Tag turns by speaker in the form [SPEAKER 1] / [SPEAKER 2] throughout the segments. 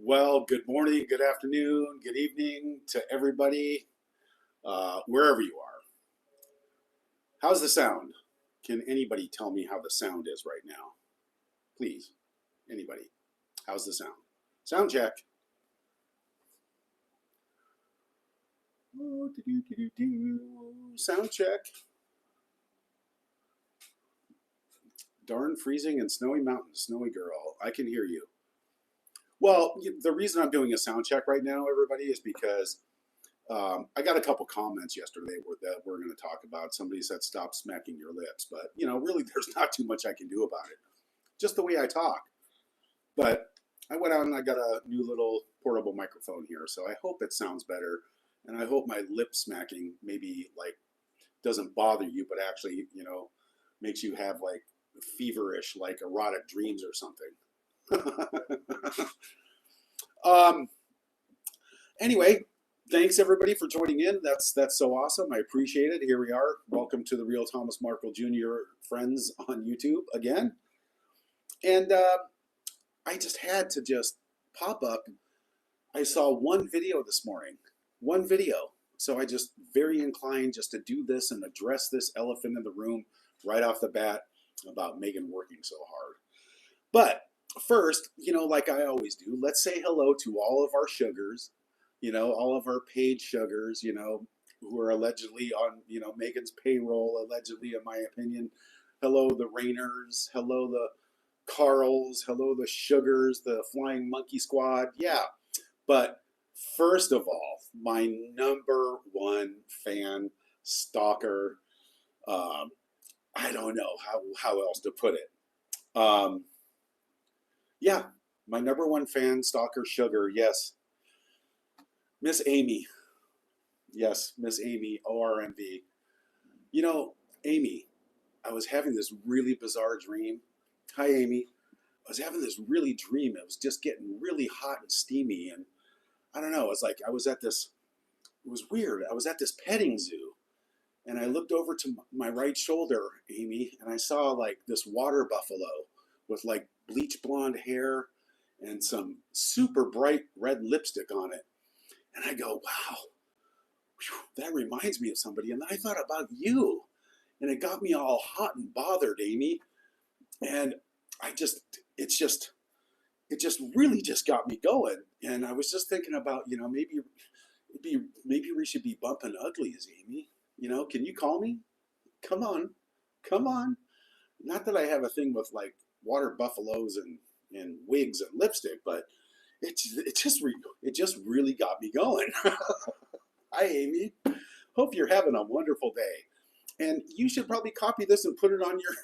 [SPEAKER 1] Well, good morning, good afternoon, good evening to everybody, wherever you are. How's the sound? Can anybody tell me how the sound is right now? Please, anybody. How's the sound? Sound check. Oh, sound check. Darn freezing and snowy mountains, snowy girl. I can hear you. Well, the reason I'm doing a sound check right now, everybody, is because I got a couple comments yesterday that we're going to talk about. Somebody said, stop smacking your lips. But, really, there's not too much I can do about it. Just the way I talk. But I went out and I got a new little portable microphone here. So I hope it sounds better. And I hope my lip smacking maybe doesn't bother you, but actually, makes you have feverish, erotic dreams or something. Anyway, thanks everybody for joining in. That's so awesome. I appreciate it. Here we are. Welcome to the Real Thomas Markle Jr. friends on YouTube again. And I just had to pop up. I saw one video this morning. One video. So I just very inclined just to do this and address this elephant in the room right off the bat about Meghan working so hard. But first, like I always do, let's say hello to all of our sugars, all of our paid sugars, who are allegedly on, Meghan's payroll, allegedly, in my opinion. Hello, the Rainers. Hello, the Carls. Hello, the Sugars, the Flying Monkey Squad. Yeah. But first of all, my number one fan, stalker, I don't know how else to put it. Yeah, my number one fan, stalker, sugar, yes. Miss Amy. Yes, Miss Amy, ORMV. Amy, I was having this really bizarre dream. Hi, Amy. I was having this really dream. It was just getting really hot and steamy. And I don't know, it was like I was at this, it was weird. I was at this petting zoo. And I looked over to my right shoulder, Amy, and I saw this water buffalo with bleach blonde hair and some super bright red lipstick on it. And I go, wow, whew, that reminds me of somebody. And then I thought about you. And it got me all hot and bothered, Amy. And it just really just got me going. And I was just thinking about, maybe we should be bumping uglies, Amy. Can you call me? Come on. Not that I have a thing with water buffaloes and wigs and lipstick, but it just really got me going. Hi, Amy. Hope you're having a wonderful day. And you should probably copy this and put it on your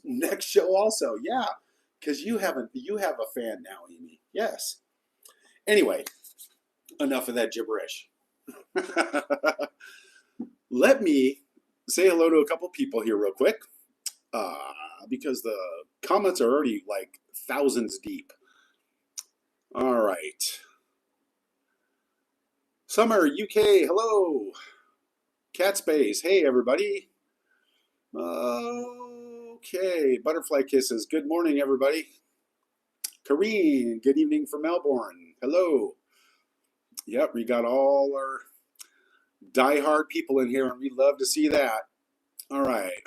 [SPEAKER 1] next show also. Yeah, because you have a fan now, Amy. Yes. Anyway, enough of that gibberish. Let me say hello to a couple people here real quick, because the comments are already thousands deep. All right. Summer, UK, hello. Cat Space, hey everybody. Okay, Butterfly Kisses, good morning everybody. Kareen, good evening from Melbourne, hello. Yep, we got all our die-hard people in here, and we love to see that. All right.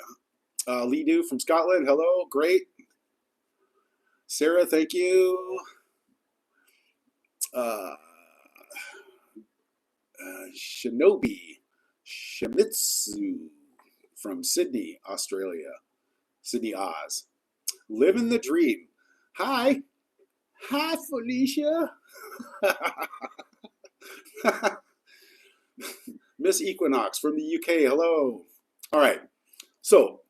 [SPEAKER 1] Lee Do from Scotland, hello, great. Sarah, thank you. Shinobi Shimizu from Sydney, Australia. Sydney, Oz. Living the dream. Hi. Hi, Felicia. Miss Equinox from the UK, hello. All right, so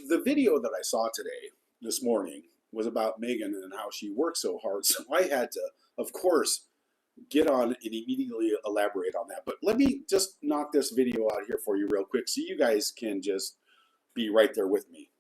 [SPEAKER 1] the video that I saw this morning, was about Meghan and how she works so hard. So I had to, of course, get on and immediately elaborate on that. But let me just knock this video out here for you real quick so you guys can just be right there with me.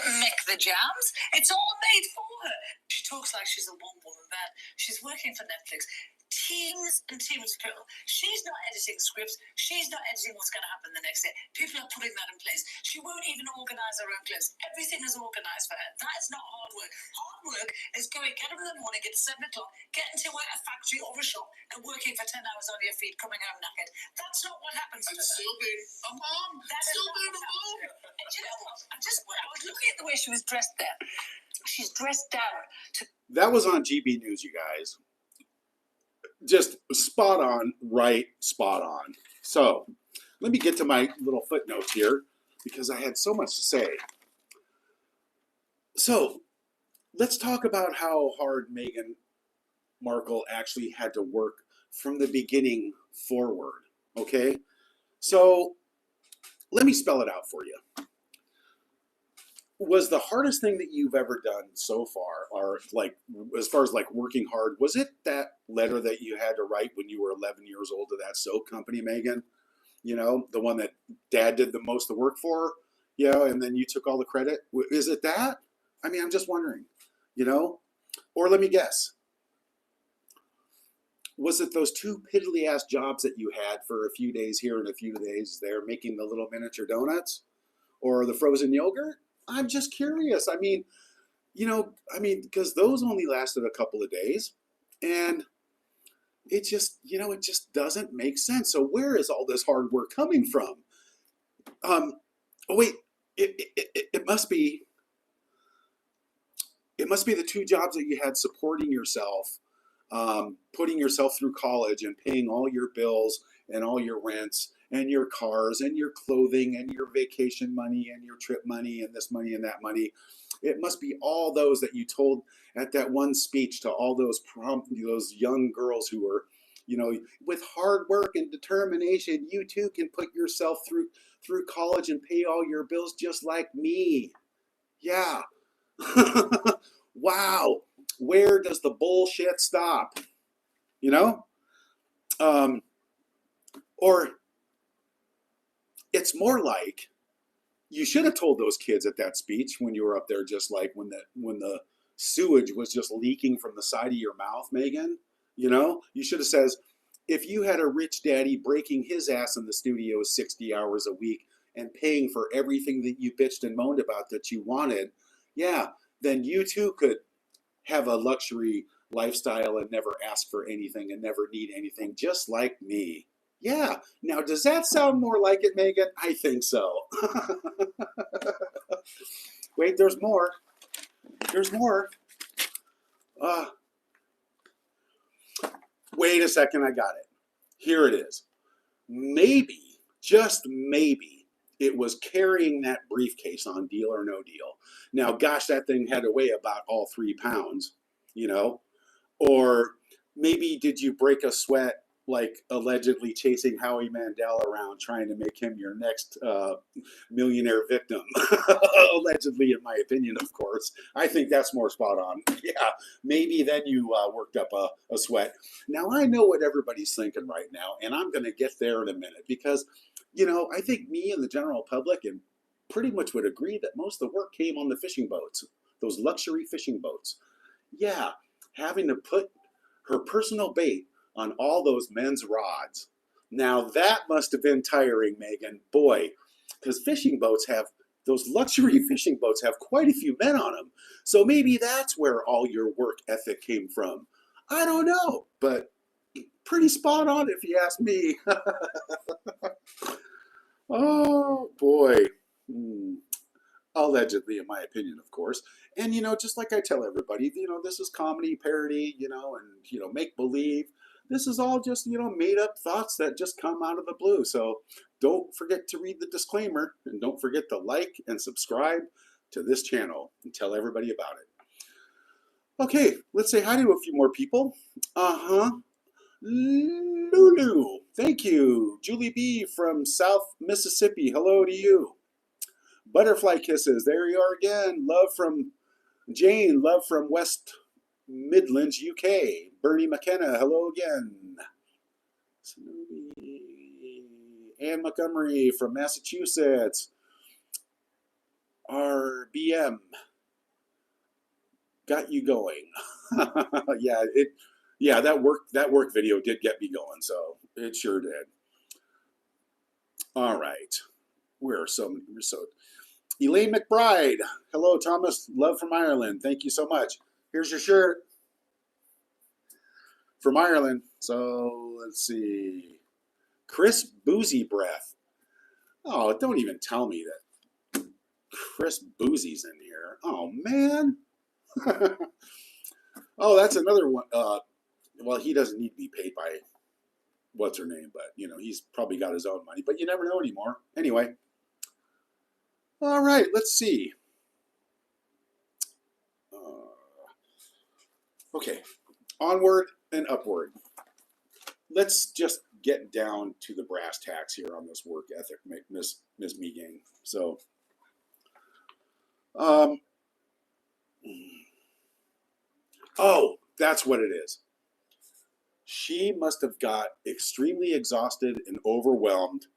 [SPEAKER 2] Mick the jams. It's all made for her. She talks like she's a one-woman band. She's working for Netflix. teams and teams of people. She's not editing scripts. She's not editing what's going to happen the next day. People are putting that in place. She won't even organise her own clothes. Everything is organised for her. That's not hard work. Hard work is get up in the morning, get to 7 o'clock, getting to a factory or a shop and working for 10 hours on your feet, coming home knackered. That's not what happens to her.
[SPEAKER 3] Still being a mom.
[SPEAKER 2] Still being a mom. And you know what? I was looking at the way she was dressed there. She's dressed down to...
[SPEAKER 1] That was on GB News, you guys. Just spot on, right, spot on. So, let me get to my little footnotes here, because I had so much to say. So, let's talk about how hard Meghan Markle actually had to work from the beginning forward, okay? So, let me spell it out for you. Was the hardest thing that you've ever done so far, or like as far as like working hard, was it that letter that you had to write when you were 11 years old to that soap company, Meghan? You know, the one that Dad did the most of the work for, you know, and then you took all the credit? Is it that? I mean, I'm just wondering, you know? Or let me guess. Was it those 2 piddly-ass jobs that you had for a few days here and a few days there making the little miniature donuts? Or the frozen yogurt? I'm just curious. I mean, because those only lasted a couple of days, and it just, it just doesn't make sense. So where is all this hard work coming from? Oh wait, it must be the 2 jobs that you had supporting yourself, putting yourself through college and paying all your bills and all your rents and your cars and your clothing and your vacation money and your trip money and this money and that money. It must be all those that you told at that one speech to all those young girls who were, with hard work and determination, you too can put yourself through college and pay all your bills just like me. Yeah. Wow. Where does the bullshit stop? Or it's more like you should have told those kids at that speech when you were up there, just like when the sewage was just leaking from the side of your mouth, Meghan. You should have said, if you had a rich daddy breaking his ass in the studio 60 hours a week and paying for everything that you bitched and moaned about that you wanted, yeah, then you too could have a luxury lifestyle and never ask for anything and never need anything, just like me. Yeah. Now, does that sound more like it, Meghan? I think so. Wait, there's more. There's more. Wait a second, I got it. Here it is. Maybe, just maybe, it was carrying that briefcase on Deal or No Deal. Now, gosh, that thing had to weigh about all 3 pounds, Or maybe did you break a sweat like allegedly chasing Howie Mandel around trying to make him your next millionaire victim? Allegedly, in my opinion, of course. I think that's more spot on. Yeah, maybe then you worked up a sweat. Now, I know what everybody's thinking right now, and I'm going to get there in a minute because, I think me and the general public and pretty much would agree that most of the work came on the fishing boats, those luxury fishing boats. Yeah, having to put her personal bait on all those men's rods. Now that must have been tiring, Meghan. Boy, because those luxury fishing boats have quite a few men on them. So maybe that's where all your work ethic came from. I don't know, but pretty spot on if you ask me. Oh, boy. Allegedly, in my opinion, of course. And, just like I tell everybody, this is comedy, parody, and, make-believe. This is all just, made up thoughts that just come out of the blue. So don't forget to read the disclaimer, and don't forget to like and subscribe to this channel and tell everybody about it. Okay, let's say hi to a few more people. Lulu, thank you. Julie B from South Mississippi, hello to you. Butterfly kisses, there you are again. Love from Jane, love from West Midlands, UK. Bernie McKenna, hello again. Anne Montgomery from Massachusetts. RBM, got you going. Yeah, Yeah, that work video did get me going, so it sure did. All right. We're so Elaine McBride. Hello, Thomas. Love from Ireland. Thank you so much. Here's your shirt from Ireland. So let's see. Chris Boozy Breath. Oh, don't even tell me that Chris Boozy's in here. Oh man. Oh, that's another one. Well, he doesn't need to be paid by what's her name, but he's probably got his own money. But you never know anymore. Anyway. All right. Let's see. Okay. Onward and upward. Let's just get down to the brass tacks here on this work ethic, Miss Meghan. So, oh, that's what it is. She must have got extremely exhausted and overwhelmed,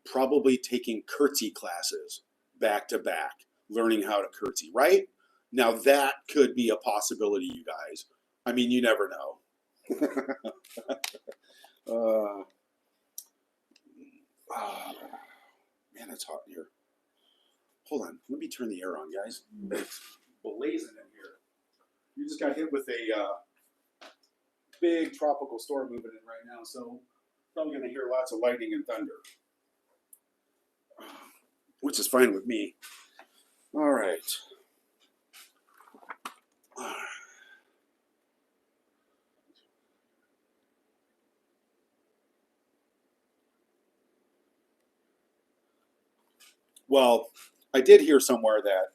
[SPEAKER 1] probably taking curtsy classes back to back, learning how to curtsy, right? Now that could be a possibility, you guys. I mean, you never know. uh, oh, man, it's hot in here. Hold on, let me turn the air on, guys. It's blazing in here. You just got hit with a big tropical storm moving in right now, so probably going to hear lots of lightning and thunder, which is fine with me. All right. Well, I did hear somewhere that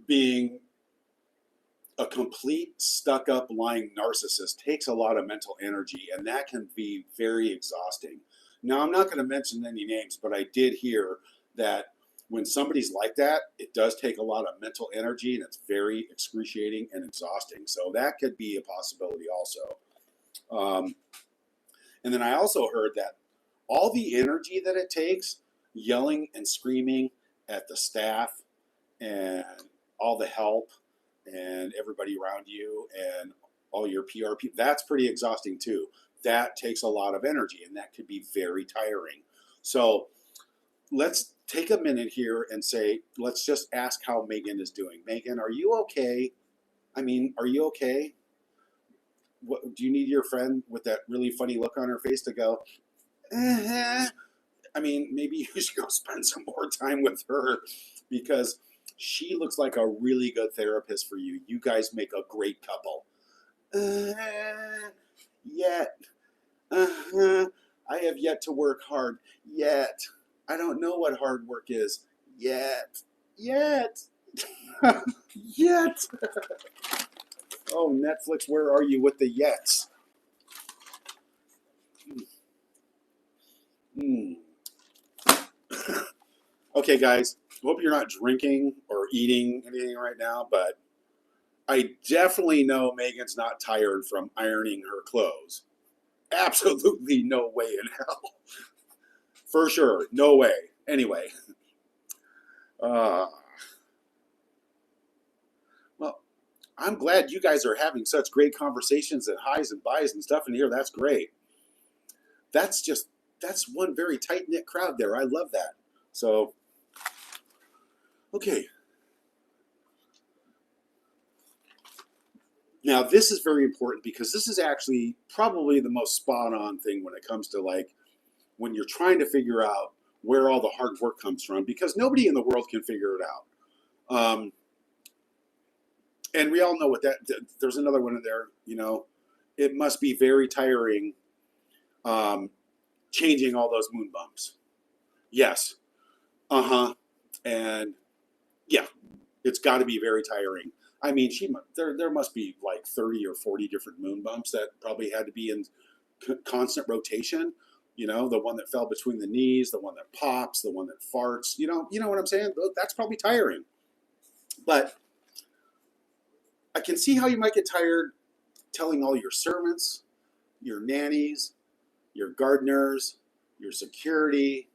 [SPEAKER 1] being a complete stuck-up lying narcissist takes a lot of mental energy, and that can be very exhausting. Now, I'm not going to mention any names, but I did hear that when somebody's like that, it does take a lot of mental energy, and it's very excruciating and exhausting. So that could be a possibility also. And then I also heard that all the energy that it takes, yelling and screaming at the staff and all the help and everybody around you and all your PR people, that's pretty exhausting too. That takes a lot of energy, and that could be very tiring. So let's take a minute here and let's just ask how Meghan is doing. Meghan, are you okay? I mean, are you okay? What, do you need your friend with that really funny look on her face to go, I mean, maybe you should go spend some more time with her, because she looks like a really good therapist for you. You guys make a great couple. Yet. I have yet to work hard. Yet. I don't know what hard work is. Yet. Yet. Yet. Oh, Netflix, where are you with the yets? Okay, guys, hope you're not drinking or eating anything right now, but I definitely know Meghan's not tired from ironing her clothes. Absolutely no way in hell. For sure, no way. Anyway, well, I'm glad you guys are having such great conversations and highs and buys and stuff in here. That's great. That's one very tight-knit crowd there. I love that. So, okay. Now, this is very important, because this is actually probably the most spot-on thing when it comes to, like, when you're trying to figure out where all the hard work comes from, because nobody in the world can figure it out. And we all know what there's another one in there, it must be very tiring changing all those moon bumps. Yes. And yeah, it's got to be very tiring. I mean, there must be like 30 or 40 different moon bumps that probably had to be in constant rotation. The one that fell between the knees, the one that pops, the one that farts. You know what I'm saying? That's probably tiring. But I can see how you might get tired telling all your servants, your nannies, your gardeners, your security,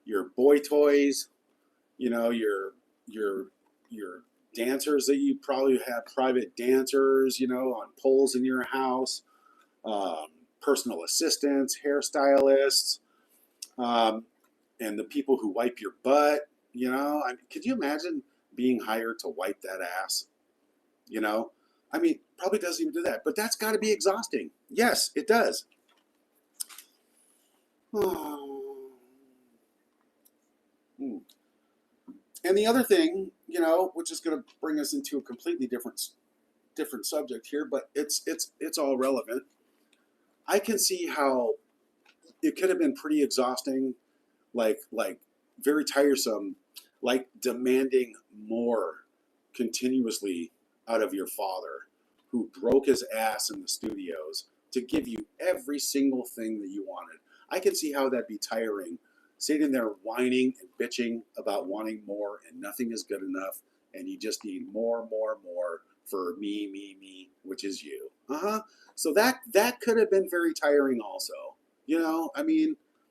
[SPEAKER 1] your boy toys, your dancers that you probably have private dancers, on poles in your house, personal assistants, hairstylists, and the people who wipe your butt. Could you imagine being hired to wipe that ass? Probably doesn't even do that, but that's got to be exhausting. Yes, it does. And the other thing, which is going to bring us into a completely different subject here, but it's all relevant. I can see how it could have been pretty exhausting, like very tiresome, like demanding more continuously out of your father, who broke his ass in the studios to give you every single thing that you wanted. I can see how that'd be tiring, sitting there whining and bitching about wanting more, and nothing is good enough, and you just need more for me, which is you. So that could have been very tiring also.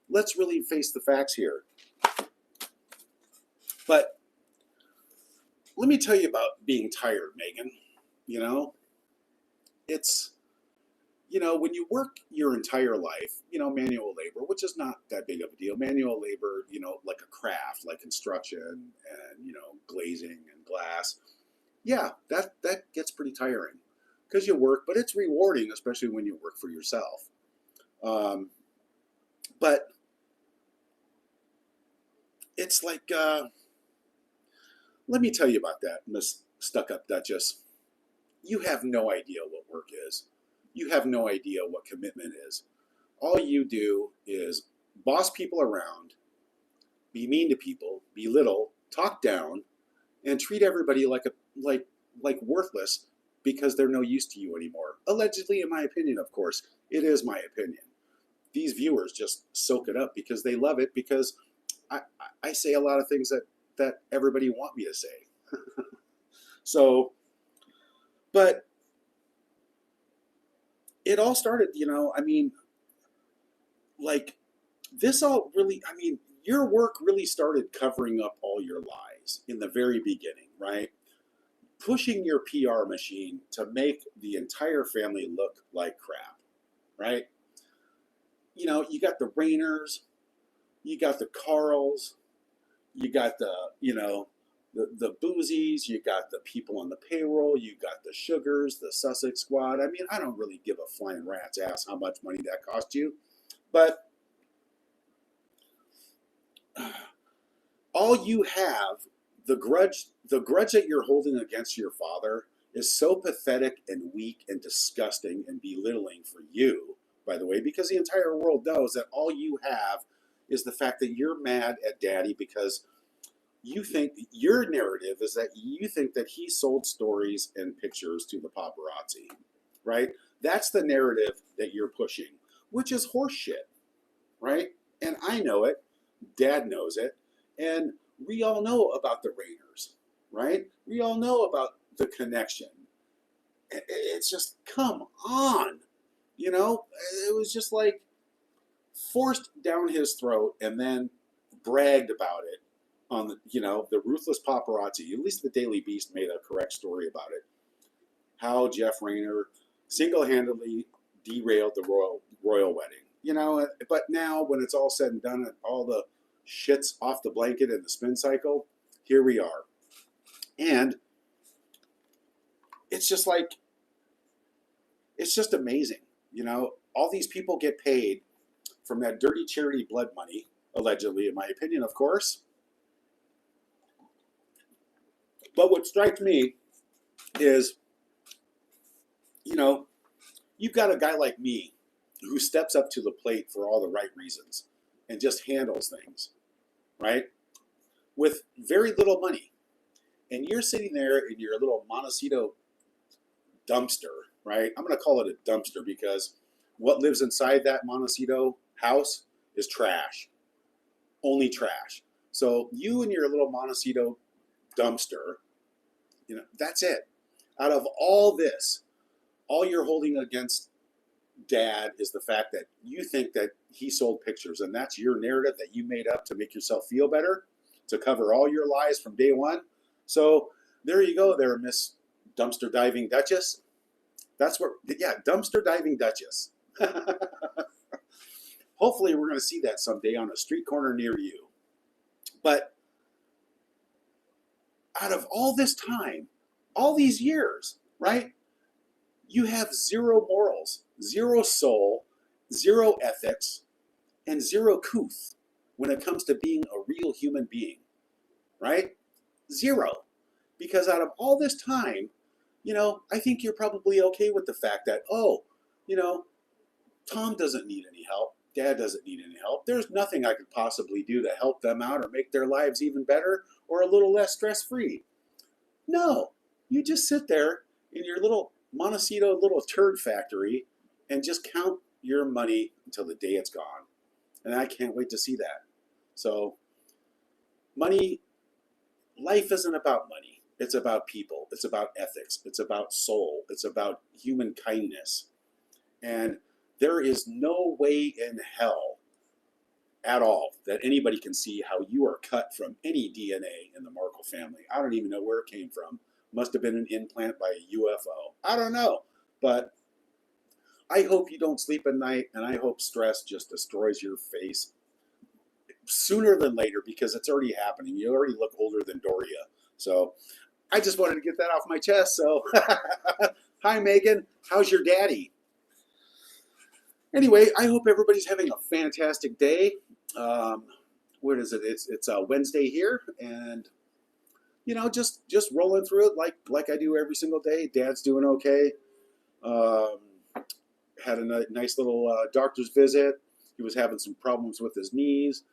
[SPEAKER 1] Let's really face the facts here. But let me tell you about being tired, Megan. It's, when you work your entire life, manual labor, which is not that big of a deal. Manual labor, like a craft, like construction and, glazing and glass. Yeah, that gets pretty tiring because you work, but it's rewarding, especially when you work for yourself. But it's like, let me tell you about that, Miss Stuck-Up Duchess. You have no idea what work is. You have no idea what commitment is. All you do is boss people around, be mean to people, belittle, talk down, and treat everybody like worthless because they're no use to you anymore. Allegedly, in my opinion, of course. It is my opinion. These viewers just soak it up because they love it, because I say a lot of things that everybody want me to say. So, but it all started, this all really, your work really started covering up all your lies in the very beginning, right? Pushing your PR machine to make the entire family look like crap, right? You got the Rainers, you got the Carls, you got the Boozies, you got the people on the payroll, you got the Sugars, the Sussex Squad. I don't really give a flying rat's ass how much money that cost you, but all you have, the grudge that you're holding against your father is so pathetic and weak and disgusting and belittling for you, by the way, because the entire world knows that all you have is the fact that you're mad at daddy because you think your narrative is that you think that he sold stories and pictures to the paparazzi, right? That's the narrative that you're pushing, which is horseshit, right? And I know it, Dad knows it, and we all know about the Rainers, right? We all know about the connection. It's just, come on, It was just like forced down his throat and then bragged about it on the ruthless paparazzi. At least the Daily Beast made a correct story about it. How Jeff Rayner single-handedly derailed the royal wedding. But now when it's all said and done and all the shit's off the blanket and the spin cycle, here we are. And it's just like, it's just amazing. All these people get paid from that dirty charity blood money, allegedly, in my opinion, of course. But what strikes me is, you've got a guy like me who steps up to the plate for all the right reasons and just handles things, right? With very little money. And you're sitting there in your little Montecito dumpster, right? I'm going to call it a dumpster because what lives inside that Montecito house is trash. Only trash. So you and your little Montecito dumpster, that's it. Out of all this, all you're holding against Dad is the fact that you think that he sold pictures, and that's your narrative that you made up to make yourself feel better, to cover all your lies from day one. So There you go there, Miss Dumpster Diving Duchess. That's what, yeah, Dumpster Diving Duchess. Hopefully we're going to see that someday on a street corner near you. But out of all this time, all these years, right? You have zero morals, zero soul, zero ethics, and zero couth when it comes to being a real human being, right? Zero. Because out of all this time, I think you're probably okay with the fact that, oh, Tom doesn't need any help. Dad doesn't need any help. There's nothing I could possibly do to help them out or make their lives even better or a little less stress-free. No, you just sit there in your little Montecito little turd factory and just count your money until the day it's gone. And I can't wait to see that. So money, life isn't about money. It's about people. It's about ethics. It's about soul. It's about human kindness. And there is no way in hell at all that anybody can see how you are cut from any DNA in the Markle family. I don't even know where it came from. Must have been an implant by a UFO. I don't know. But I hope you don't sleep at night, and I hope stress just destroys your face sooner than later, because it's already happening. You already look older than Doria. So I just wanted to get that off my chest. So hi, Meghan. How's your daddy? Anyway, I hope everybody's having a fantastic day. What is it? It's Wednesday here, and just rolling through it like I do every single day. Dad's doing okay. Had a nice little doctor's visit. He was having some problems with his knees.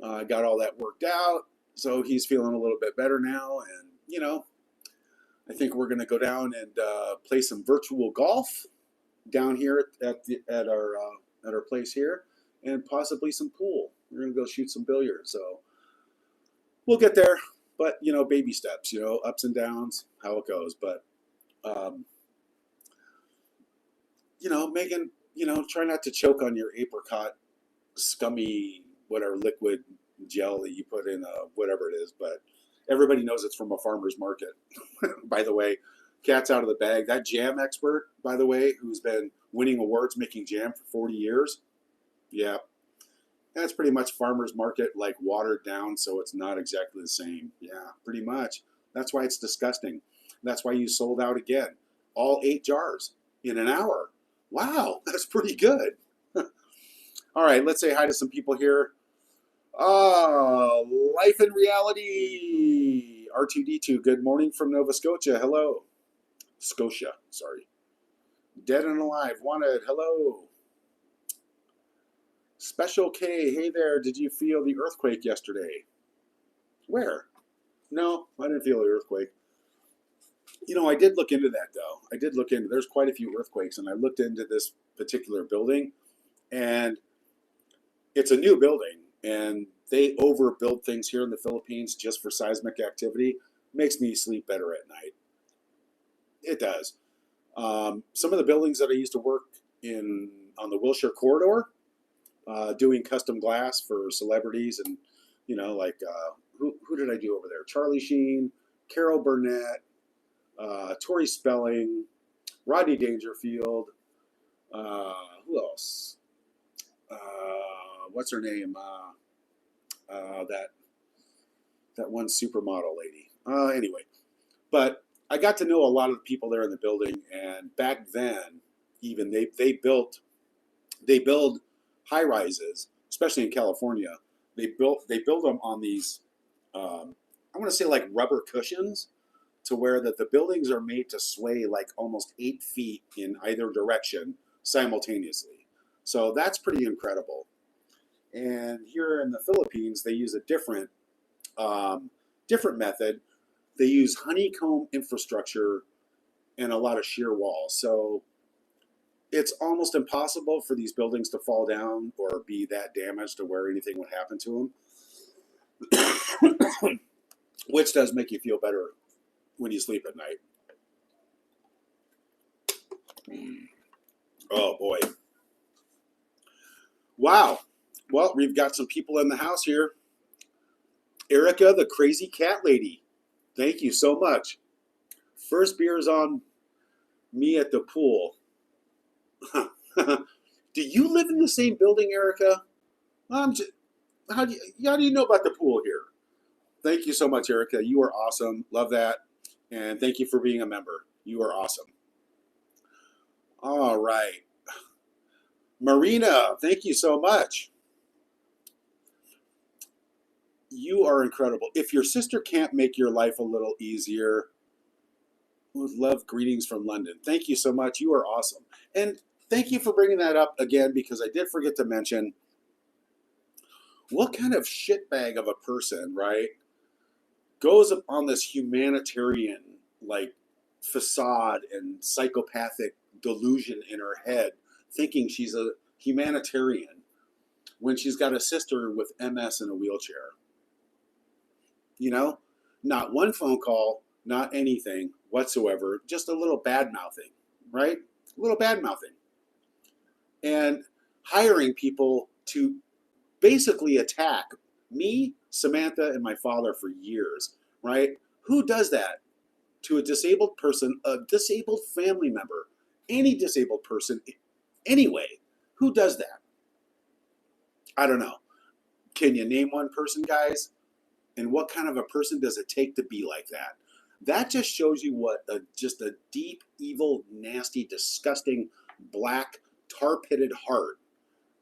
[SPEAKER 1] Got all that worked out, so he's feeling a little bit better now. And I think we're going to go down and play some virtual golf down here at our place here, and possibly some pool. We're going to go shoot some billiards. So we'll get there, but baby steps, ups and downs, how it goes. But Meghan, try not to choke on your apricot scummy whatever liquid gel that you put in whatever it is. But everybody knows it's from a farmer's market. By the way, cat's out of the bag. That jam expert, by the way, who's been winning awards making jam for 40 years, yeah, that's pretty much farmer's market, like watered down, so it's not exactly the same. Yeah, pretty much. That's why it's disgusting. That's why you sold out again. All 8 jars in an hour. Wow, that's pretty good. All right, let's say hi to some people here. Life in reality. R2D2, good morning from Nova Scotia. Hello. Scotia, sorry. Dead and alive, wanted, hello. Special K, hey there, did you feel the earthquake yesterday? Where? No, I didn't feel the earthquake. I did look into that, though. There's quite a few earthquakes, and I looked into this particular building, and it's a new building, and they overbuild things here in the Philippines just for seismic activity. Makes me sleep better at night. It does. Some of the buildings that I used to work in on the Wilshire corridor, doing custom glass for celebrities, and who did I do over there? Charlie Sheen, Carol Burnett, Tori Spelling, Rodney Dangerfield. Who else? What's her name? That one supermodel lady. Anyway, but I got to know a lot of the people there in the building, and back then, even they build high rises, especially in California. They build them on these, I want to say like rubber cushions, to where that the buildings are made to sway like almost 8 feet in either direction simultaneously. So that's pretty incredible. And here in the Philippines, they use a different method. They use honeycomb infrastructure and a lot of shear walls. So it's almost impossible for these buildings to fall down or be that damaged to where anything would happen to them, which does make you feel better when you sleep at night. Oh boy. Wow. Well, we've got some people in the house here. Erica, the crazy cat lady. Thank you so much. First beer's on me at the pool. Do you live in the same building, Erica? I'm just, how do you know about the pool here? Thank you so much, Erica. You are awesome. Love that. And thank you for being a member. You are awesome. All right. Marina, thank you so much. You are incredible. If your sister can't make your life a little easier, with love, greetings from London. Thank you so much. You are awesome. And thank you for bringing that up again, because I did forget to mention what kind of shitbag of a person, right, goes on this humanitarian like facade and psychopathic delusion in her head, thinking she's a humanitarian when she's got a sister with MS in a wheelchair. You know, not one phone call, not anything whatsoever, just a little bad mouthing, right? A little bad mouthing. And hiring people to basically attack me, Samantha, and my father for years, right? Who does that to a disabled person, a disabled family member, any disabled person anyway? Who does that? I don't know. Can you name one person, guys? And what kind of a person does it take to be like that? That just shows you what just a deep, evil, nasty, disgusting, black, tar-pitted heart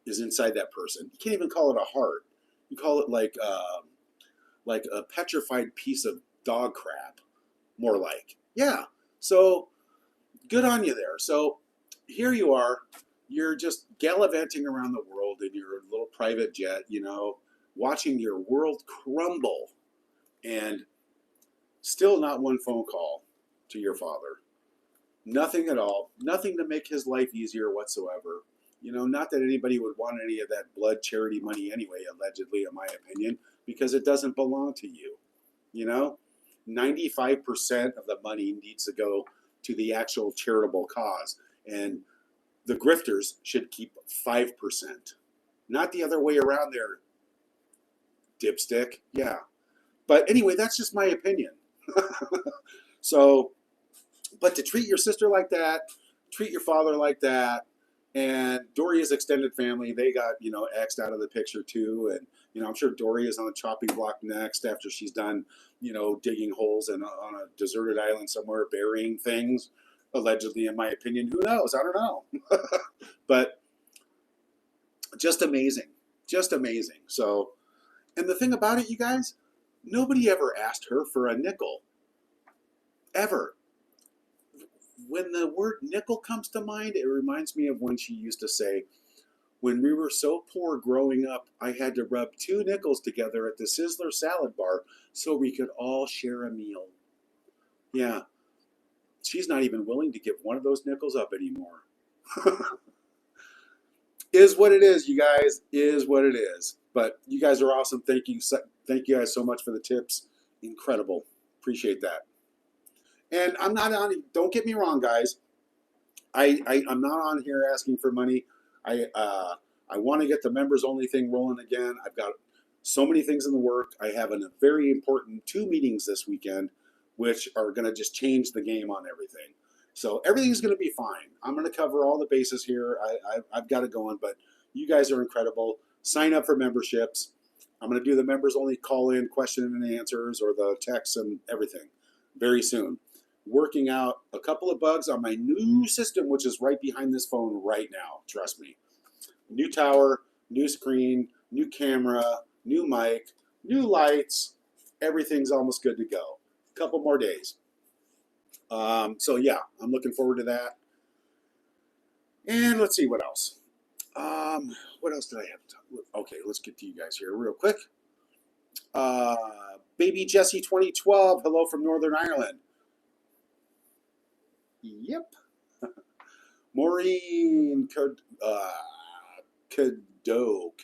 [SPEAKER 1] is inside that person. You can't even call it a heart. You call it like a petrified piece of dog crap, more like. Yeah. So good on you there. So here you are. You're just gallivanting around the world in your little private jet, you know, watching your world crumble, and still not one phone call to your father. Nothing at all. Nothing to make his life easier whatsoever. You know, not that anybody would want any of that blood charity money anyway, allegedly, in my opinion, because it doesn't belong to you. You know, 95% of the money needs to go to the actual charitable cause. And the grifters should keep 5%. Not the other way around there, dipstick. Yeah. But anyway, that's just my opinion. So, but to treat your sister like that, treat your father like that, and Doria's extended family, they got, you know, X'd out of the picture too. And, you know, I'm sure Doria's on the chopping block next after she's done, you know, digging holes on a deserted island somewhere, burying things, allegedly, in my opinion. Who knows? I don't know. But just amazing. Just amazing. So, and the thing about it, you guys, nobody ever asked her for a nickel. Ever. When the word nickel comes to mind, it reminds me of when she used to say, when we were so poor growing up, I had to rub 2 nickels together at the Sizzler salad bar so we could all share a meal. Yeah. She's not even willing to give one of those nickels up anymore. Is what it is, you guys. Is what it is. But you guys are awesome. Thank you guys so much for the tips. Incredible. Appreciate that. And I'm not on, don't get me wrong, guys. I'm not on here asking for money. I want to get the members only thing rolling again. I've got so many things in the work. I have a very important 2 meetings this weekend, which are going to just change the game on everything. So everything's going to be fine. I'm going to cover all the bases here. I've got it going, but you guys are incredible. Sign up for memberships. I'm going to do the members only call in question and answers, or the texts and everything, very soon. Working out a couple of bugs on my new system, which is right behind this phone right now. Trust me. New tower, new screen, new camera, new mic, new lights. Everything's almost good to go. A couple more days. So yeah, I'm looking forward to that. And let's see what else. What else did I have to talk about? Okay, let's get to you guys here real quick. Baby Jessie 2012, hello from Northern Ireland. Yep. Maureen Cadeau,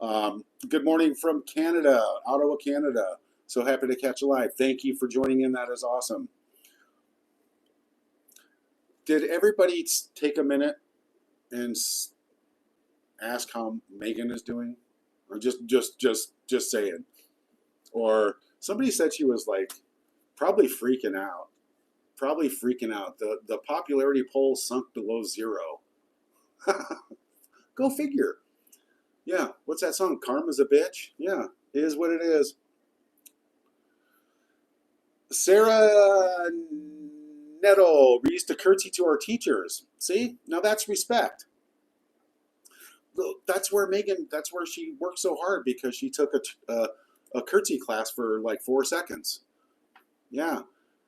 [SPEAKER 1] whatever. Good morning from Canada, Ottawa, Canada. So happy to catch you live. Thank you for joining in. That is awesome. Did everybody take a minute and ask how Meghan is doing? Or just saying? Or somebody said she was like Probably freaking out. Probably freaking out. The popularity poll sunk below zero. Go figure. Yeah, what's that song? Karma's a bitch? Yeah, it is what it is. Sarah Nettle, we used to curtsy to our teachers. See? Now that's respect. That's where Meghan, that's where she worked so hard, because she took a curtsy class for like 4 seconds. Yeah.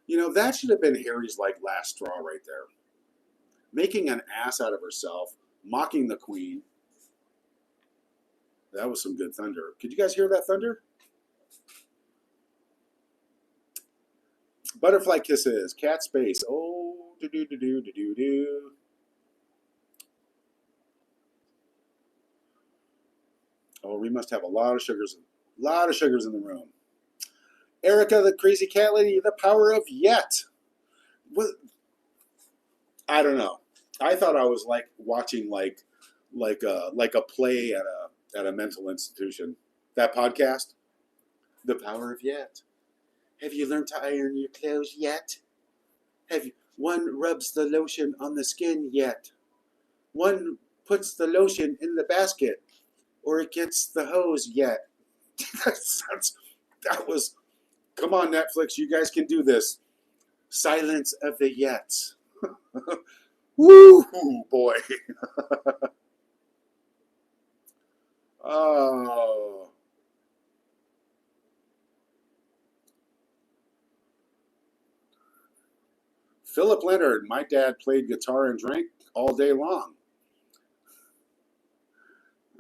[SPEAKER 1] You know, that should have been Harry's like last straw right there. Making an ass out of herself, mocking the queen. That was some good thunder. Could you guys hear that thunder? Butterfly kisses, cat space. Oh, do do do do do do do. Oh, we must have a lot of sugars in the room. Erica, the crazy cat lady, the power of yet. What? I don't know. I thought I was like watching like a play at a mental institution. That podcast, The Power of Yet. Have you learned to iron your clothes yet? One rubs the lotion on the skin yet? One puts the lotion in the basket, or it gets the hose yet? That was. Come on, Netflix, you guys can do this. Silence of the yets. Woo, boy. Oh. Philip Leonard, my dad played guitar and drank all day long.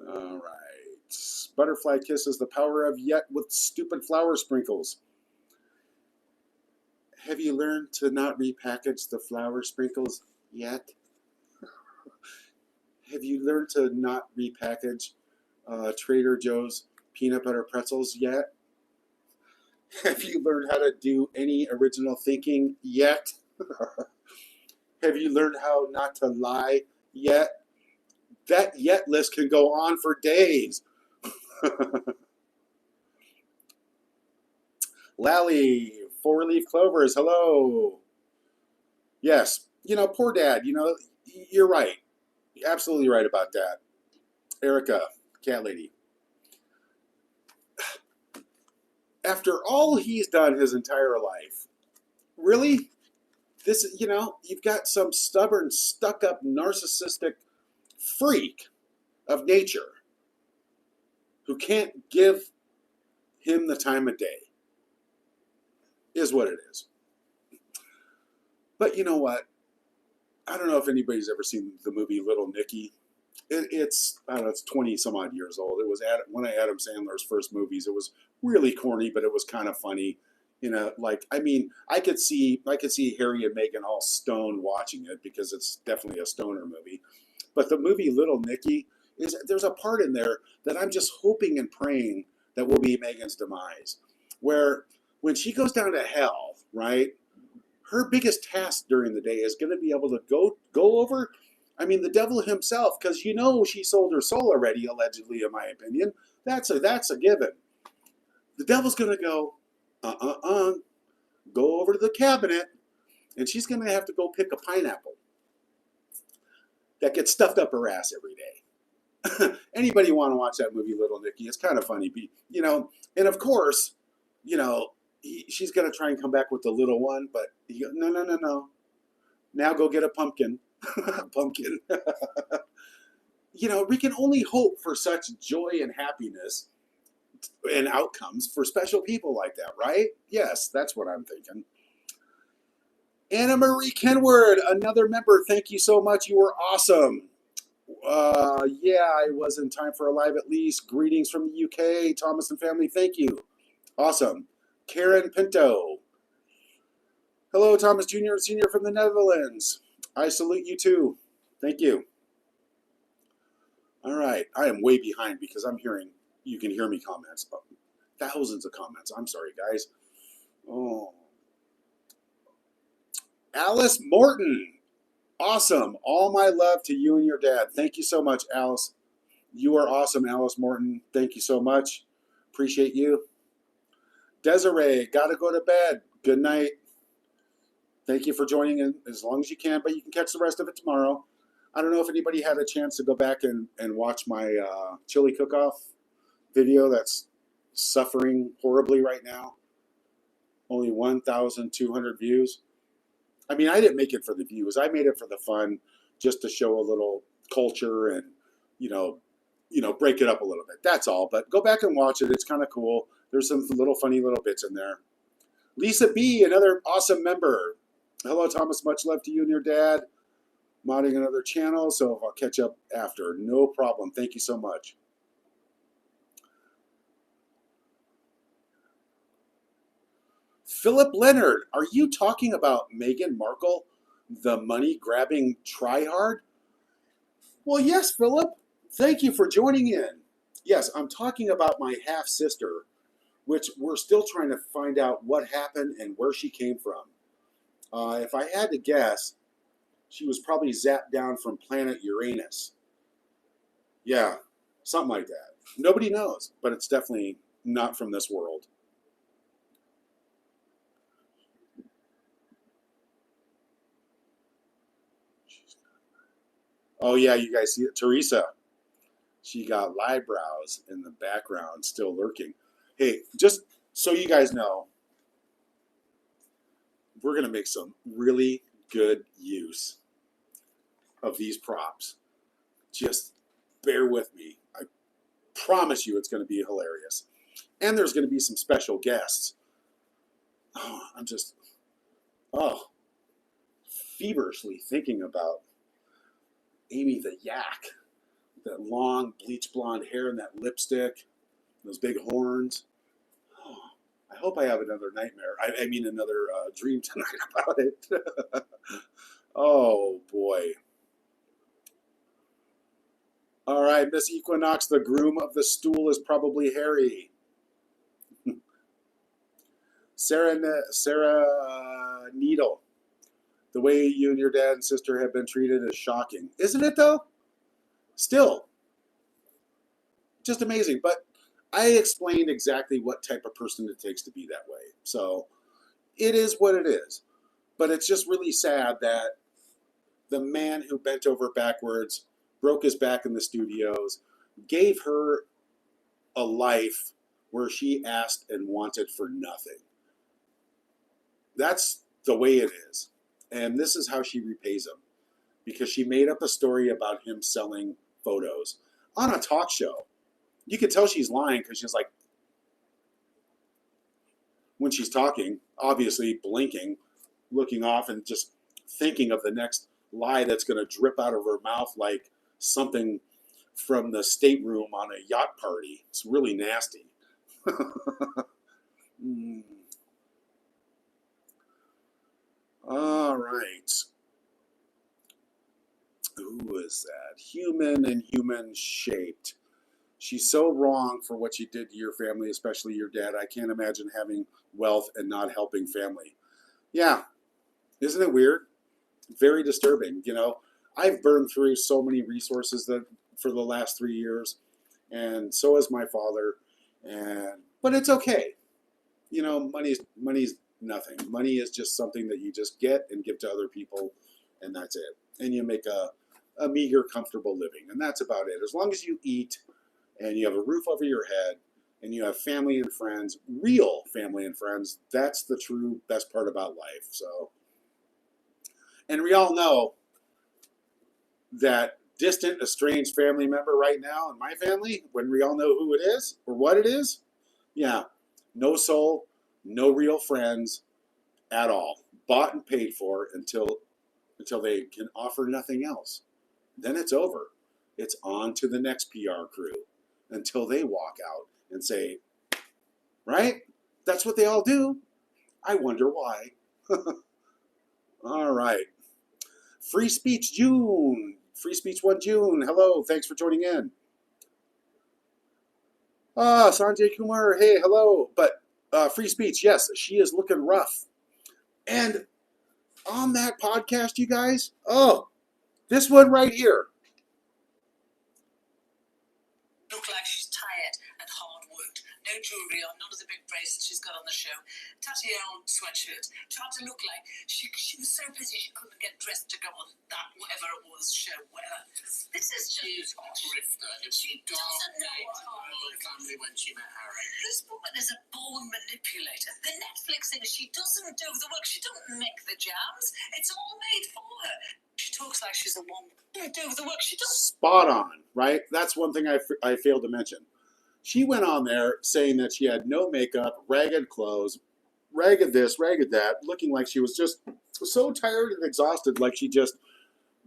[SPEAKER 1] All right. Butterfly kisses, the power of yet with stupid flower sprinkles. Have you learned to not repackage the flower sprinkles yet? Have you learned to not repackage Trader Joe's peanut butter pretzels yet? Have you learned how to do any original thinking yet? Have you learned how not to lie yet? That yet list can go on for days. Lally, 4-leaf clovers, hello. Yes, you know, poor dad, you know, you're right. You're absolutely right about that. Erica, cat lady. After all he's done his entire life, really? This, you know, you've got some stubborn, stuck-up, narcissistic freak of nature who can't give him the time of day, is what it is. But you know what? I don't know if anybody's ever seen the movie Little Nicky. It's, I don't know, it's 20 some odd years old. It was one of Adam Sandler's first movies. It was really corny, but it was kind of funny. You know, like, I mean, I could see Harry and Meghan all stoned watching it, because it's definitely a stoner movie. But the movie Little Nicky, there's a part in there that I'm just hoping and praying that will be Meghan's demise, where when she goes down to hell, right, her biggest task during the day is going to be able to go over, I mean, the devil himself, because you know she sold her soul already, allegedly, in my opinion. That's a given. The devil's going to go, go over to the cabinet, and she's going to have to go pick a pineapple that gets stuffed up her ass every day. Anybody want to watch that movie, Little Nicky? It's kind of funny, you know. And of course, you know, she's going to try and come back with the little one, but no. Now go get a pumpkin. Pumpkin. You know, we can only hope for such joy and happiness and outcomes for special people like that, right? Yes, that's what I'm thinking. Anna Marie Kenward, another member. Thank you so much. You were awesome. Yeah, I was in time for a live at least. Greetings from the UK. Thomas and family, thank you. Awesome. Karen Pinto. Hello, Thomas Jr. and Sr. from the Netherlands. I salute you too. Thank you. All right. I am way behind because you can hear me comments. Thousands of comments. I'm sorry, guys. Oh. Alice Morton. Awesome. All my love to you and your dad. Thank you so much, Alice. You are awesome, Alice Morton. Thank you so much. Appreciate you. Desiree, gotta go to bed. Good night. Thank you for joining in as long as you can, but you can catch the rest of it tomorrow. I don't know if anybody had a chance to go back and watch my chili cook-off video that's suffering horribly right now. Only 1,200 views. I mean, I didn't make it for the views. I made it for the fun, just to show a little culture and, break it up a little bit. That's all. But go back and watch it. It's kind of cool. There's some little funny little bits in there. Lisa B, another awesome member. Hello, Thomas. Much love to you and your dad. Modding another channel, so I'll catch up after. No problem. Thank you so much. Philip Leonard, are you talking about Meghan Markle, the money-grabbing tryhard? Well, yes, Philip. Thank you for joining in. Yes, I'm talking about my half-sister, which we're still trying to find out what happened and where she came from. If I had to guess, she was probably zapped down from planet Uranus. Yeah, something like that. Nobody knows, but it's definitely not from this world. Oh yeah, you guys see it? Teresa. She got eyebrows in the background still lurking. Hey, just so you guys know, we're going to make some really good use of these props. Just bear with me. I promise you it's going to be hilarious. And there's going to be some special guests. Oh, I'm just, feverishly thinking about Amy the Yak. That long bleach blonde hair and that lipstick, those big horns. Oh, I hope I have another nightmare. I mean another dream tonight about it. Oh boy. All right, Miss Equinox, the groom of the stool is probably Harry. Sarah Needle. The way you and your dad and sister have been treated is shocking. Isn't it though? Still, just amazing. But I explained exactly what type of person it takes to be that way. So it is what it is. But it's just really sad that the man who bent over backwards, broke his back in the studios, gave her a life where she asked and wanted for nothing. That's the way it is. And this is how she repays him. Because she made up a story about him selling photos on a talk show. You could tell she's lying because she's like, when she's talking, obviously blinking, looking off and just thinking of the next lie that's going to drip out of her mouth like something from the stateroom on a yacht party. It's really nasty. All right. Who is that? Human and human shaped. She's so wrong for what she did to your family, especially your dad. I can't imagine having wealth and not helping family. Yeah. Isn't it weird? Very disturbing. I've burned through so many resources for the last 3 years, and so has my father. But it's okay. Money's nothing. Money is just something that you just get and give to other people, and that's it. And you make a meager, comfortable living, and that's about it. As long as you eat and you have a roof over your head and you have family and friends, real family and friends, that's the true best part about life. So, and we all know that distant, estranged family member right now in my family, when we all know who it is or what it is, yeah, no soul, no real friends at all. Bought and paid for until they can offer nothing else. Then it's over. It's on to the next PR crew until they walk out and say, right? That's what they all do. I wonder why. All right. Free Speech June. Free Speech 1 June. Hello. Thanks for joining in. Sanjay Kumar. Hey, hello. But Free Speech, yes, she is looking rough. And on that podcast, you guys, this one right here.
[SPEAKER 2] Look like she's tired and hard worked. no jewellery on, none of the big bracelets she's got on the show, tatty old sweatshirt, trying to look like she was so busy she couldn't get dressed to go on that whatever it was show, whatever. This is just
[SPEAKER 3] She's a grifter.
[SPEAKER 2] she doesn't know what hard
[SPEAKER 3] her
[SPEAKER 2] work
[SPEAKER 3] family when she met Harry.
[SPEAKER 2] This woman is a born manipulator. The Netflix thing is she doesn't do the work. She doesn't make the jams. It's all made for her. She talks like she's the one who do the work. She does.
[SPEAKER 1] Spot on, right? That's one thing I failed to mention. She went on there saying that she had no makeup, ragged clothes, ragged this, ragged that, looking like she was just so tired and exhausted, like she just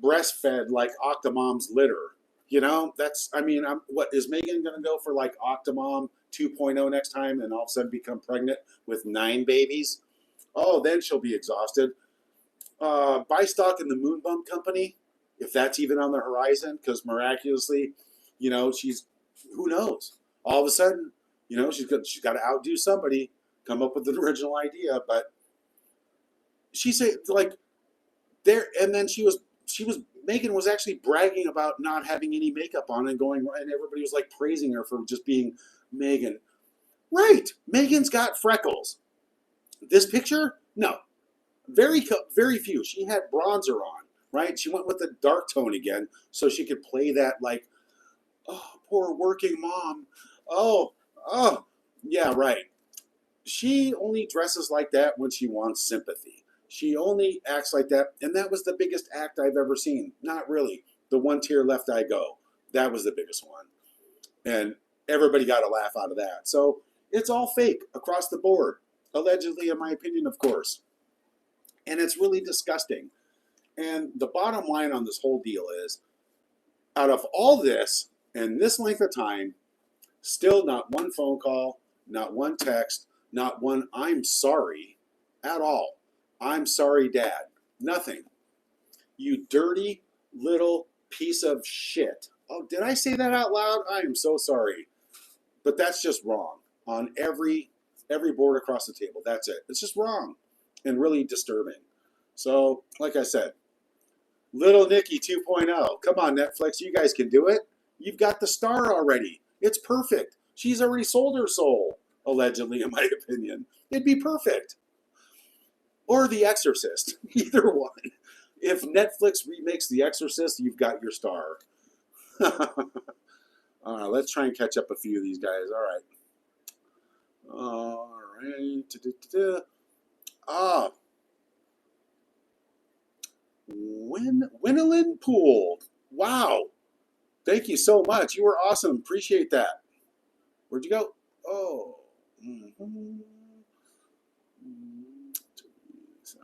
[SPEAKER 1] breastfed like Octomom's litter. You know, that's, I mean, what is Meghan going to go for, like Octomom 2.0 next time and all of a sudden become pregnant with 9 babies? Oh, then she'll be exhausted. Buy stock in the Moon Bump Company, if that's even on the horizon, because miraculously, you know, who knows? All of a sudden, you know, she's got to outdo somebody, come up with an original idea. But she said, like, there, and then Meghan was actually bragging about not having any makeup on and everybody was like praising her for just being Meghan. Right, Meghan's got freckles. This picture, no, very few. She had bronzer on, right? She went with the dark tone again so she could play that like, oh, poor working mom. Oh, yeah, right. She only dresses like that when she wants sympathy. She only acts like that, and that was the biggest act I've ever seen. Not really. The One Tear Left I Go. That was the biggest one. And everybody got a laugh out of that. So it's all fake across the board. Allegedly, in my opinion, of course. And it's really disgusting. And the bottom line on this whole deal is, out of all this, and this length of time, still not one phone call, not one text, not one I'm sorry at all. I'm sorry, Dad. Nothing. You dirty little piece of shit. Oh, did I say that out loud? I am so sorry. But that's just wrong on every board across the table. That's it. It's just wrong and really disturbing. So, like I said, Little Nicky 2.0. Come on, Netflix. You guys can do it. You've got the star already. It's perfect. She's already sold her soul, allegedly, in my opinion. It'd be perfect. Or The Exorcist. Either one. If Netflix remakes The Exorcist, you've got your star. All right, let's try and catch up a few of these guys. All right. Winelin Pool. Wow. Thank you so much. You were awesome. Appreciate that. Where'd you go? Oh.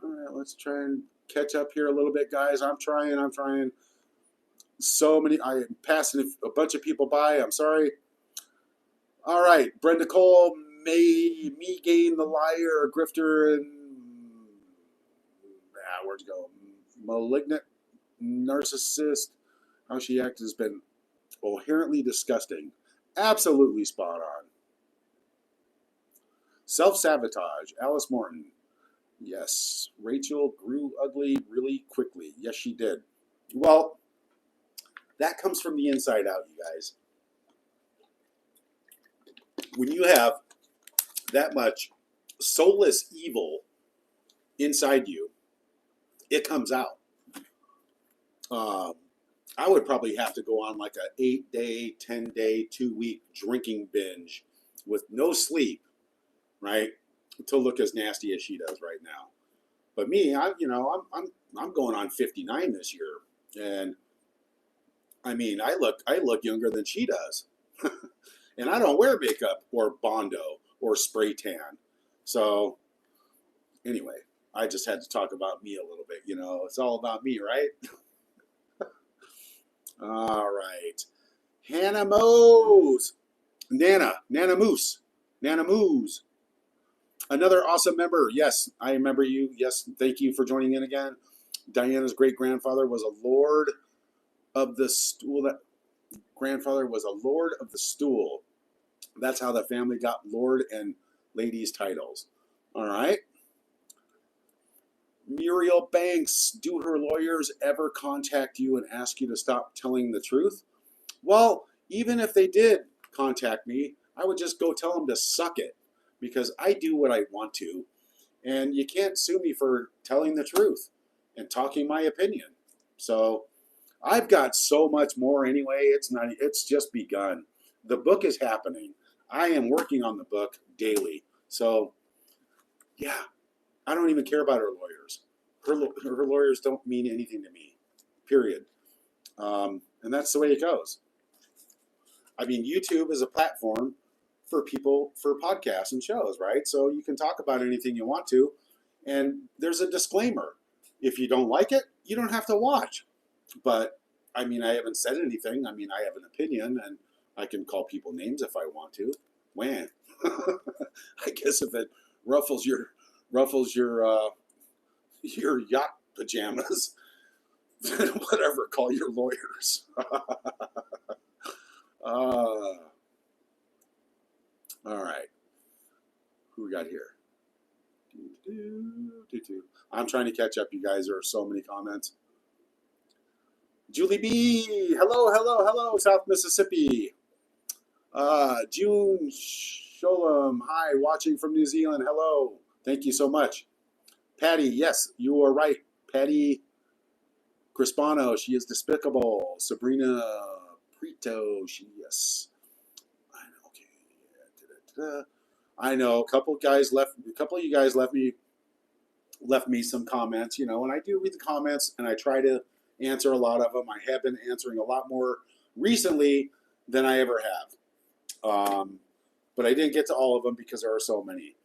[SPEAKER 1] All right, let's try and catch up here a little bit, guys. I'm trying. So many. I am passing a bunch of people by. I'm sorry. All right. Brenda Cole, Meghan the liar, grifter, and where'd you go? Malignant narcissist. How she acted has been coherently disgusting. Absolutely spot on. Self-sabotage. Alice Morton. Yes. Rachel grew ugly really quickly. Yes, she did. Well, that comes from the inside out, you guys. When you have that much soulless evil inside you, it comes out. I would probably have to go on like a 8-day, 10-day, 2-week drinking binge with no sleep, right, to look as nasty as she does right now. But me, I'm going on 59 this year, and I mean, I look younger than she does, and I don't wear makeup or Bondo or spray tan. So anyway, I just had to talk about me a little bit. You know, it's all about me, right? All right. Hannah Mose. Nana Moose. Another awesome member. Yes, I remember you. Yes, thank you for joining in again. Diana's great-grandfather was a lord of the stool. That grandfather was a lord of the stool. That's how the family got lord and ladies titles. All right. Muriel Banks, do her lawyers ever contact you and ask you to stop telling the truth? Well, even if they did contact me, I would just go tell them to suck it, because I do what I want to, and you can't sue me for telling the truth and talking my opinion. So I've got so much more anyway. It's just begun. The book is happening. I am working on the book daily. So yeah, I don't even care about her lawyers. Her lawyers don't mean anything to me, period. And that's the way it goes. I mean, YouTube is a platform for people for podcasts and shows, right? So you can talk about anything you want to, and there's a disclaimer. If you don't like it, you don't have to watch. But I mean, I haven't said anything. I mean, I have an opinion, and I can call people names if I want to. When I guess if it ruffles your yacht pajamas, then whatever, call your lawyers. All right. Who we got here? I'm trying to catch up, you guys. There are so many comments. Julie B. Hello, hello, hello, South Mississippi. June Sholem. Hi, watching from New Zealand. Hello. Thank you so much. Patty, yes, you are right. Patty Crispano, she is despicable. Sabrina Prito, yes. I know. Okay. I know. A couple of you guys left me some comments, and I do read the comments, and I try to answer a lot of them. I have been answering a lot more recently than I ever have. But I didn't get to all of them because there are so many.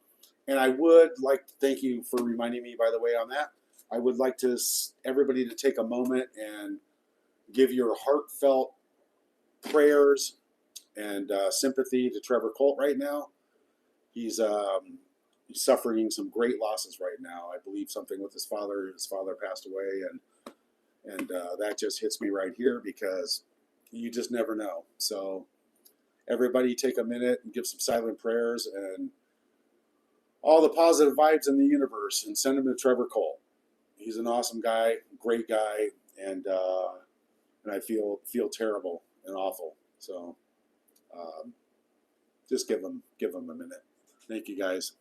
[SPEAKER 1] And I would like to thank you for reminding me, by the way, on that. I would like everybody to take a moment and give your heartfelt prayers and sympathy to Trevor Colt right now. He's suffering some great losses right now. I believe something with his father. His father passed away, and that just hits me right here because you just never know. So everybody take a minute and give some silent prayers and all the positive vibes in the universe and send them to Trevor Colt. He's an awesome guy, great guy, and I feel terrible and awful. So just give him a minute. Thank you, guys.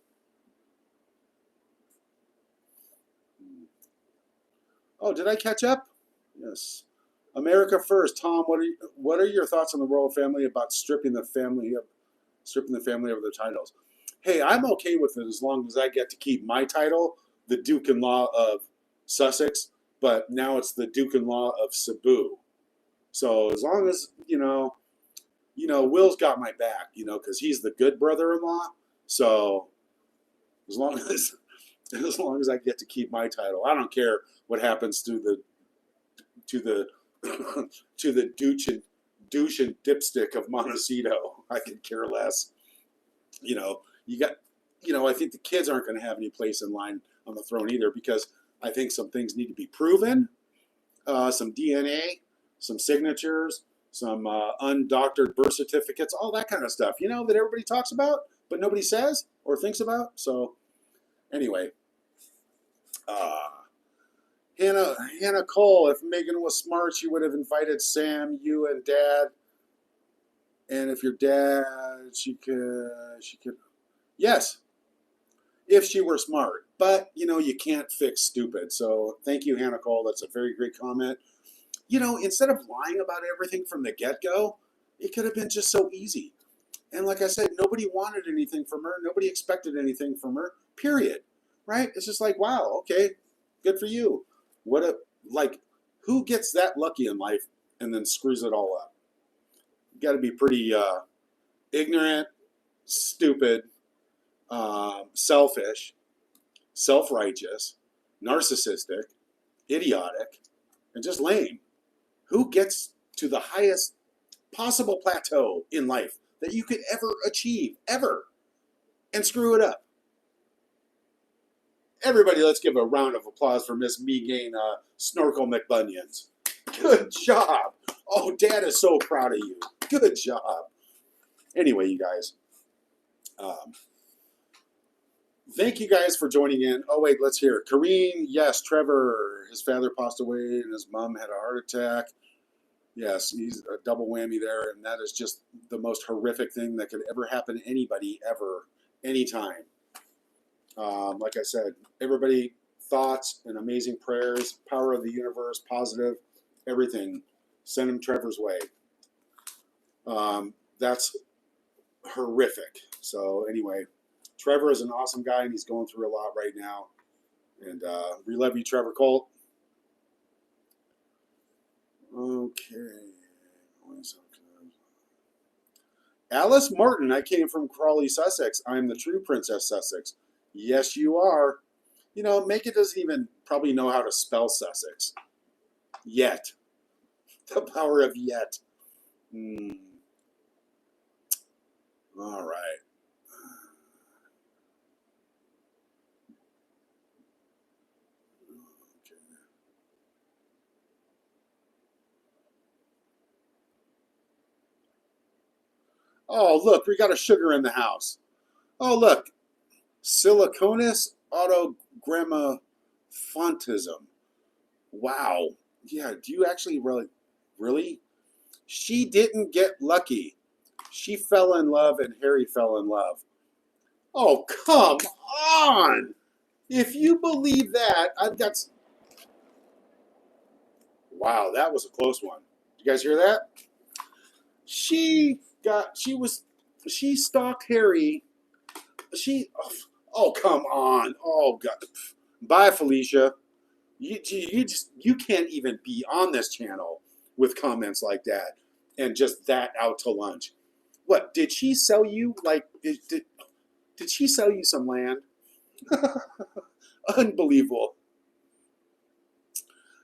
[SPEAKER 1] Oh, did I catch up? Yes. America First. Tom, what are your thoughts on the royal family about stripping the family of their titles? Hey, I'm okay with it as long as I get to keep my title, the Duke-in-Law of Sussex, but now it's the Duke-in-Law of Cebu. So as long as, Will's got my back, because he's the good brother-in-law. So as long as I get to keep my title, I don't care what happens to the douche and dipstick of Montecito. I could care less. I think the kids aren't going to have any place in line on the throne either, because I think some things need to be proven, some DNA, some signatures, some undoctored birth certificates, all that kind of stuff, that everybody talks about, but nobody says or thinks about. So anyway, Hannah Cole, if Meghan was smart, she would have invited Sam, you, and Dad. And if your dad, she could, yes, if she were smart. But, you can't fix stupid. So thank you, Hannah Cole. That's a very great comment. Instead of lying about everything from the get-go, it could have been just so easy. And like I said, nobody wanted anything from her. Nobody expected anything from her, period. Right? It's just like, wow, okay, good for you. Who gets that lucky in life and then screws it all up? You got to be pretty ignorant, stupid, selfish, self-righteous, narcissistic, idiotic, and just lame. Who gets to the highest possible plateau in life that you could ever achieve, ever, and screw it up? Everybody, let's give a round of applause for Miss Meghan Snorkel McBunions. Good job. Oh, Dad is so proud of you. Good job. Anyway, you guys, thank you guys for joining in. Oh, wait, let's hear it. Kareen, yes, Trevor, his father passed away and his mom had a heart attack. Yes, he's a double whammy there, and that is just the most horrific thing that could ever happen to anybody ever, anytime. Like I said, everybody, thoughts and amazing prayers, power of the universe, positive, everything. Send him Trevor's way. That's horrific. So anyway, Trevor is an awesome guy, and he's going through a lot right now. And we love you, Trevor Colt. Okay. Alice Martin, I came from Crawley, Sussex. I'm the true Princess Sussex. Yes, you are. You know, Meghan doesn't even probably know how to spell Sussex. Yet. The power of yet. All right. Okay. Oh, look, we got a sugar in the house. Oh, look. Siliconis autogrammafontism. Wow. Yeah, do you actually really? She didn't get lucky. She fell in love and Harry fell in love. Oh, come on. If you believe that, that's... Wow, that was a close one. You guys hear that? She stalked Harry. Oh, come on. Oh, God. Bye, Felicia. You can't even be on this channel with comments like that and just that out to lunch. What, did she sell you, like, did she sell you some land? Unbelievable.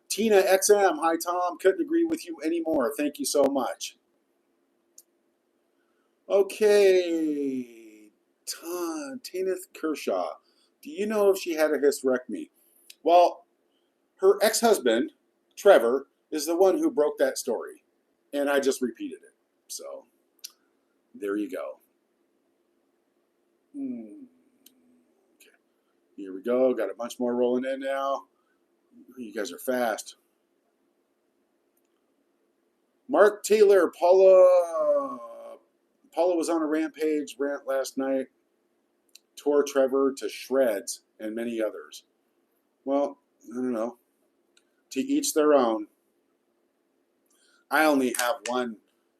[SPEAKER 1] Tina XM, hi Tom, couldn't agree with you anymore. Thank you so much. Okay, Tanith Kershaw, do you know if she had a hysterectomy? Well, her ex-husband, Trevor, is the one who broke that story, and I just repeated it. So, there you go. Okay, here we go. Got a bunch more rolling in now. You guys are fast. Mark Taylor, Paula was on a rampage rant last night, tore Trevor to shreds, and many others. Well, I don't know. To each their own. I only have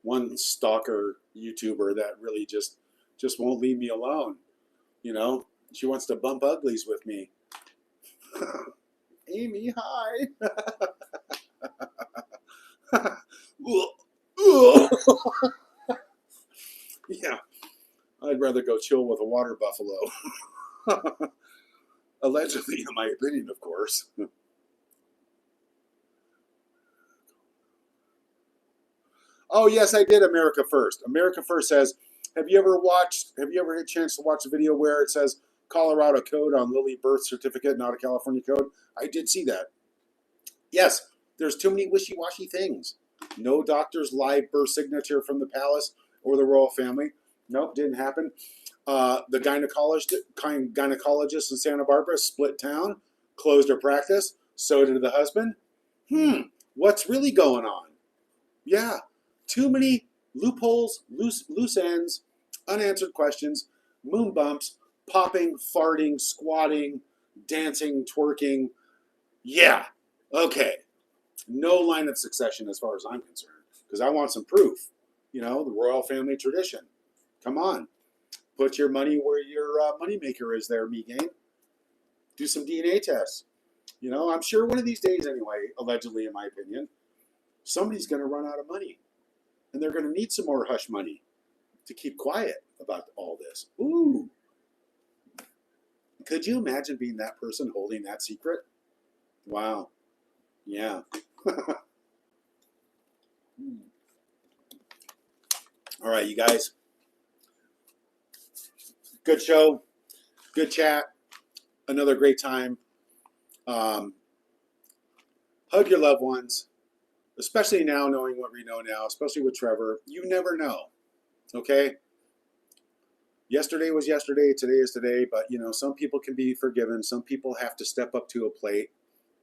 [SPEAKER 1] one stalker YouTuber that really just won't leave me alone. You know, she wants to bump uglies with me. Amy, hi. Yeah, I'd rather go chill with a water buffalo. Allegedly, in my opinion, of course. Oh, yes, I did America First. America First says, have you ever had a chance to watch a video where it says Colorado code on Lily birth certificate, not a California code? I did see that. Yes, there's too many wishy-washy things. No doctor's live birth signature from the palace or the royal family. Nope, didn't happen. The gynecologist in Santa Barbara split town, closed her practice. So did the husband. What's really going on? Yeah, too many loopholes, loose ends, unanswered questions, moon bumps, popping, farting, squatting, dancing, twerking. Yeah, okay. No line of succession as far as I'm concerned, because I want some proof. You know, the royal family tradition. Come on. Put your money where your moneymaker is there, Meghan. Do some DNA tests. You know, I'm sure one of these days anyway, allegedly in my opinion, somebody's going to run out of money. And they're going to need some more hush money to keep quiet about all this. Ooh. Could you imagine being that person holding that secret? Wow. Yeah. All right, you guys. Good show. Good chat. Another great time. Hug your loved ones, especially now knowing what we know now, especially with Trevor. You never know. Okay? Yesterday was yesterday, today is today, but you know, some people can be forgiven. Some people have to step up to a plate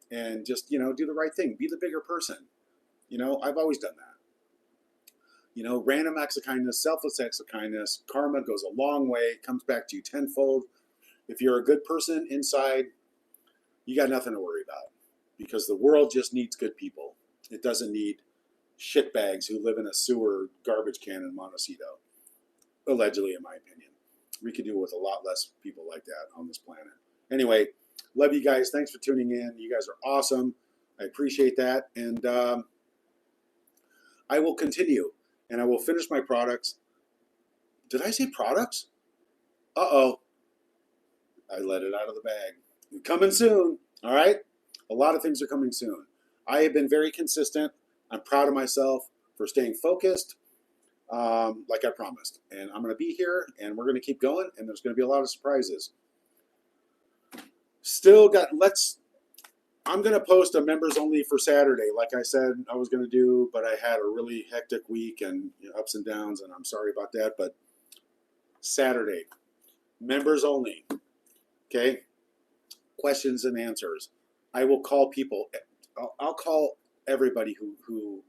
[SPEAKER 1] and just, you know, do the right thing. Be the bigger person. You know, I've always done that. You know, random acts of kindness, selfless acts of kindness, karma goes a long way, comes back to you tenfold. If you're a good person inside, you got nothing to worry about because the world just needs good people. It doesn't need shitbags who live in a sewer garbage can in Montecito, allegedly, in my opinion. We could do with a lot less people like that on this planet. Anyway, love you guys. Thanks for tuning in. You guys are awesome. I appreciate that. And I will continue and I will finish my products. Did I say products? Uh-oh. I let it out of the bag. Coming soon. All right? A lot of things are coming soon. I have been very consistent. I'm proud of myself for staying focused, like I promised. And I'm going to be here, and we're going to keep going, and there's going to be a lot of surprises. Still got, I'm going to post a members only for Saturday, like I said I was going to do, but I had a really hectic week and ups and downs, and I'm sorry about that. But Saturday, members only, okay? Questions and answers. I will call people. I'll call everybody who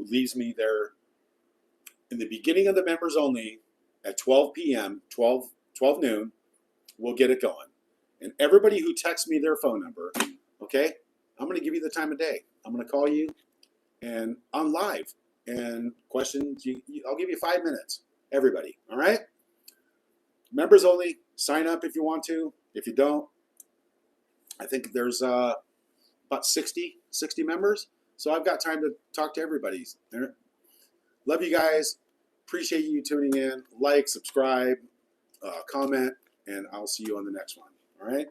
[SPEAKER 1] leaves me there in the beginning of the members only at 12 p.m., 12 noon. We'll get it going. And everybody who texts me their phone number, okay, I'm going to give you the time of day. I'm going to call you and I'm live. And questions, I'll give you 5 minutes. Everybody, all right? Members only. Sign up if you want to. If you don't, I think there's about 60 members. So I've got time to talk to everybody. Love you guys. Appreciate you tuning in. Like, subscribe, comment, and I'll see you on the next one. All right?